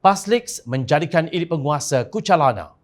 PASLIX menjadikan elit penguasa kucalana.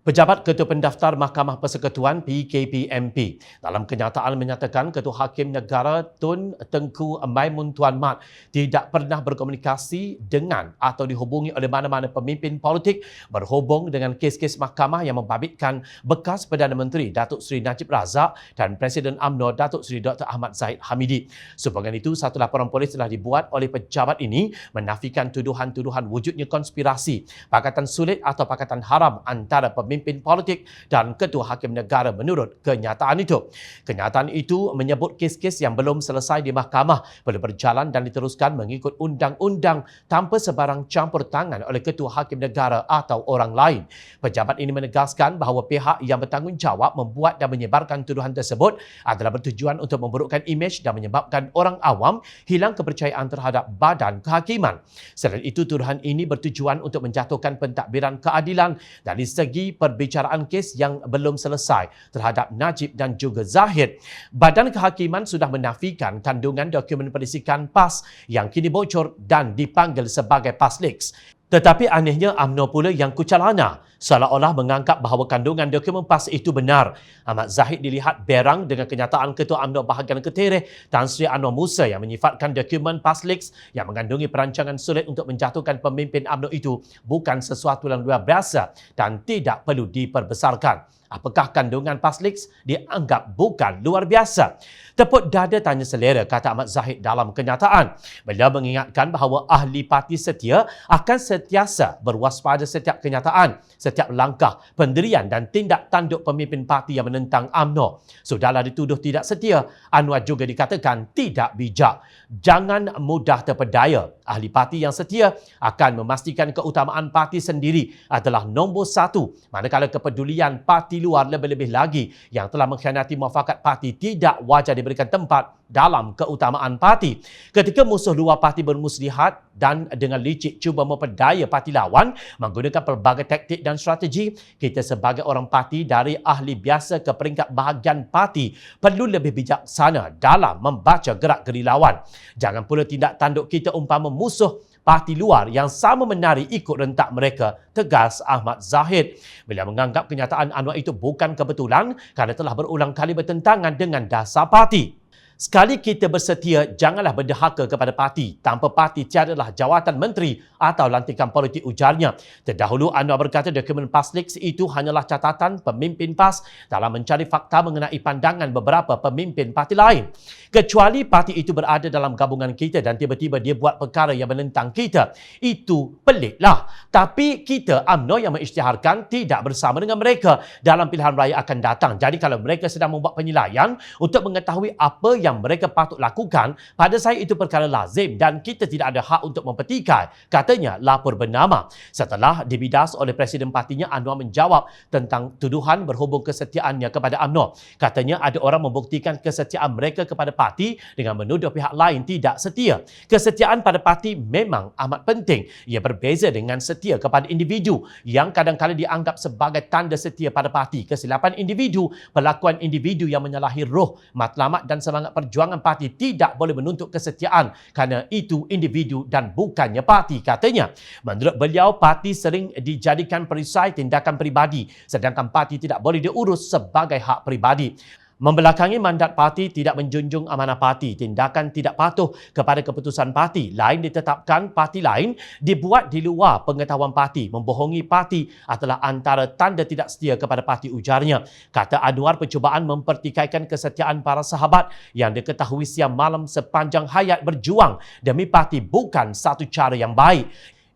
Pejabat Ketua Pendaftar Mahkamah Persekutuan PKPMP dalam kenyataan menyatakan Ketua Hakim Negara Tun Tengku Maimun Tuan Mat tidak pernah berkomunikasi dengan atau dihubungi oleh mana-mana pemimpin politik berhubung dengan kes-kes mahkamah yang membabitkan bekas Perdana Menteri Datuk Seri Najib Razak dan Presiden UMNO Datuk Seri Dr. Ahmad Zahid Hamidi. Sehubungan itu, satu laporan polis telah dibuat oleh pejabat ini menafikan tuduhan-tuduhan wujudnya konspirasi, pakatan sulit atau pakatan haram antara pemimpin politik dan Ketua Hakim Negara menurut kenyataan itu. Kenyataan itu menyebut kes-kes yang belum selesai di mahkamah perlu berjalan dan diteruskan mengikut undang-undang tanpa sebarang campur tangan oleh Ketua Hakim Negara atau orang lain. Pejabat ini menegaskan bahawa pihak yang bertanggungjawab membuat dan menyebarkan tuduhan tersebut adalah bertujuan untuk memburukkan imej dan menyebabkan orang awam hilang kepercayaan terhadap badan kehakiman. Selain itu, tuduhan ini bertujuan untuk menjatuhkan pentadbiran keadilan dari segi perbicaraan kes yang belum selesai terhadap Najib dan juga Zahid. Badan Kehakiman sudah menafikan kandungan dokumen perisikan PAS yang kini bocor dan dipanggil sebagai PASLIX. Tetapi anehnya UMNO pula yang kucalana, seolah-olah menganggap bahawa kandungan dokumen PAS itu benar. Ahmad Zahid dilihat berang dengan kenyataan Ketua UMNO bahagian Ketirih Tan Sri Anwar Musa yang menyifatkan dokumen PASLIX yang mengandungi perancangan sulit untuk menjatuhkan pemimpin UMNO itu bukan sesuatu yang luar biasa dan tidak perlu diperbesarkan. Apakah kandungan PASLIX dianggap bukan luar biasa? Tepuk dada tanya selera, kata Ahmad Zahid dalam kenyataan. Beliau mengingatkan bahawa ahli parti setia akan sentiasa berwaspada setiap kenyataan, setiap langkah, pendirian dan tindak tanduk pemimpin parti yang menentang UMNO. Sudahlah dituduh tidak setia, Anwar juga dikatakan tidak bijak. Jangan mudah terpedaya. Ahli parti yang setia akan memastikan keutamaan parti sendiri adalah nombor satu, manakala kepedulian parti luar lebih-lebih lagi yang telah mengkhianati muafakat parti tidak wajar diberikan tempat dalam keutamaan parti. Ketika musuh luar parti bermuslihat dan dengan licik cuba memperdaya parti lawan menggunakan pelbagai taktik dan strategi, kita sebagai orang parti dari ahli biasa ke peringkat bahagian parti perlu lebih bijaksana dalam membaca gerak-geri lawan. Jangan pula tindak tanduk kita umpama musuh parti luar yang sama menari ikut rentak mereka, tegas Ahmad Zahid. Beliau menganggap kenyataan Anwar itu bukan kebetulan kerana telah berulang kali bertentangan dengan dasar parti. Sekali kita bersetia, janganlah berdehaka kepada parti. Tanpa parti tiadalah jawatan menteri atau lantikan politik, ujarnya. Terdahulu Anwar berkata dokumen PASLIX itu hanyalah catatan pemimpin PAS dalam mencari fakta mengenai pandangan beberapa pemimpin parti lain. Kecuali parti itu berada dalam gabungan kita dan tiba-tiba dia buat perkara yang menentang kita. Itu peliklah. Tapi kita UMNO yang mengisytiharkan tidak bersama dengan mereka dalam pilihan raya akan datang. Jadi kalau mereka sedang membuat penilaian untuk mengetahui apa yang mereka patut lakukan, pada saya itu perkara lazim dan kita tidak ada hak untuk mempetikai, katanya lapor bernama. Setelah dibidas oleh Presiden partinya, Anwar menjawab tentang tuduhan berhubung kesetiaannya kepada UMNO. Katanya ada orang membuktikan kesetiaan mereka kepada parti dengan menuduh pihak lain tidak setia. Kesetiaan pada parti memang amat penting. Ia berbeza dengan setia kepada individu yang kadang-kadang dianggap sebagai tanda setia pada parti. Kesilapan individu, perlakuan individu yang menyalahi roh, matlamat dan semangat perjuangan parti tidak boleh menuntut kesetiaan kerana itu individu dan bukannya parti, katanya. Menurut beliau, parti sering dijadikan perisai tindakan peribadi sedangkan parti tidak boleh diurus sebagai hak peribadi. Membelakangi mandat parti tidak menjunjung amanah parti, tindakan tidak patuh kepada keputusan parti lain ditetapkan parti lain, dibuat di luar pengetahuan parti, membohongi parti adalah antara tanda tidak setia kepada parti, ujarnya. Kata Anwar, percubaan mempertikaikan kesetiaan para sahabat yang diketahui siang malam sepanjang hayat berjuang demi parti bukan satu cara yang baik.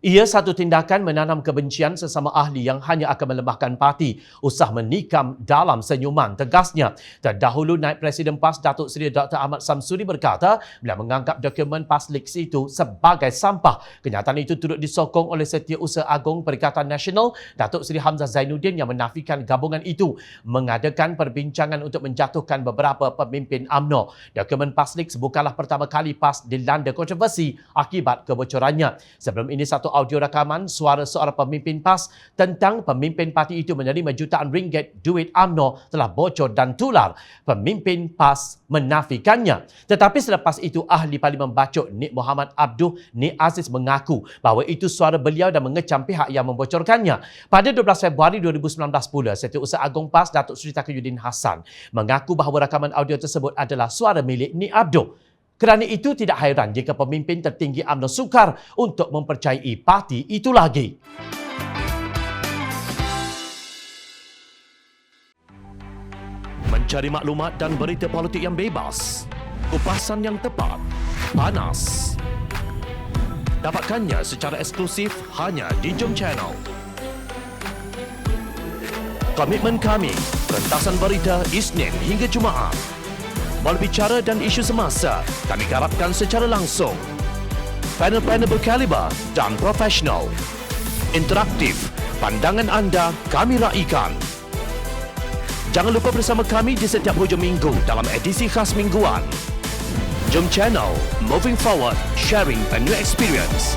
Ia satu tindakan menanam kebencian sesama ahli yang hanya akan melemahkan parti. Usah menikam dalam senyuman, tegasnya. Terdahulu Naib Presiden PAS Datuk Seri Dr. Ahmad Samsuri berkata beliau menganggap dokumen PASLIX itu sebagai sampah. Kenyataan itu turut disokong oleh Setiausaha Agung Perikatan Nasional Datuk Seri Hamzah Zainuddin yang menafikan gabungan itu mengadakan perbincangan untuk menjatuhkan beberapa pemimpin UMNO. Dokumen PASLIX bukanlah pertama kali PAS dilanda kontroversi akibat kebocorannya. Sebelum ini, satu audio rakaman suara seorang pemimpin PAS tentang pemimpin parti itu menerima jutaan ringgit duit UMNO telah bocor dan tular. Pemimpin PAS menafikannya. Tetapi selepas itu, Ahli Parlimen Bacok Nik Muhammad Abduh Nik Aziz mengaku bahawa itu suara beliau dan mengecam pihak yang membocorkannya. Pada 12 Februari 2019 pula, Setiausaha Agung PAS Datuk Seri Taqiyuddin Hassan mengaku bahawa rakaman audio tersebut adalah suara milik Nik Abduh. Kerana itu tidak hairan jika pemimpin tertinggi UMNO sukar untuk mempercayai parti itu lagi. Mencari maklumat dan berita politik yang bebas, kupasan yang tepat, panas. Dapatkannya secara eksklusif hanya di Jom Channel. Komitmen kami, rentasan berita Isnin hingga Jumaat. Berbicara dan isu semasa, kami garapkan secara langsung. Panel-panel berkaliber dan profesional. Interaktif, pandangan anda kami raikan. Jangan lupa bersama kami di setiap hujung minggu dalam edisi khas mingguan. Jom Channel, moving forward, sharing a new experience.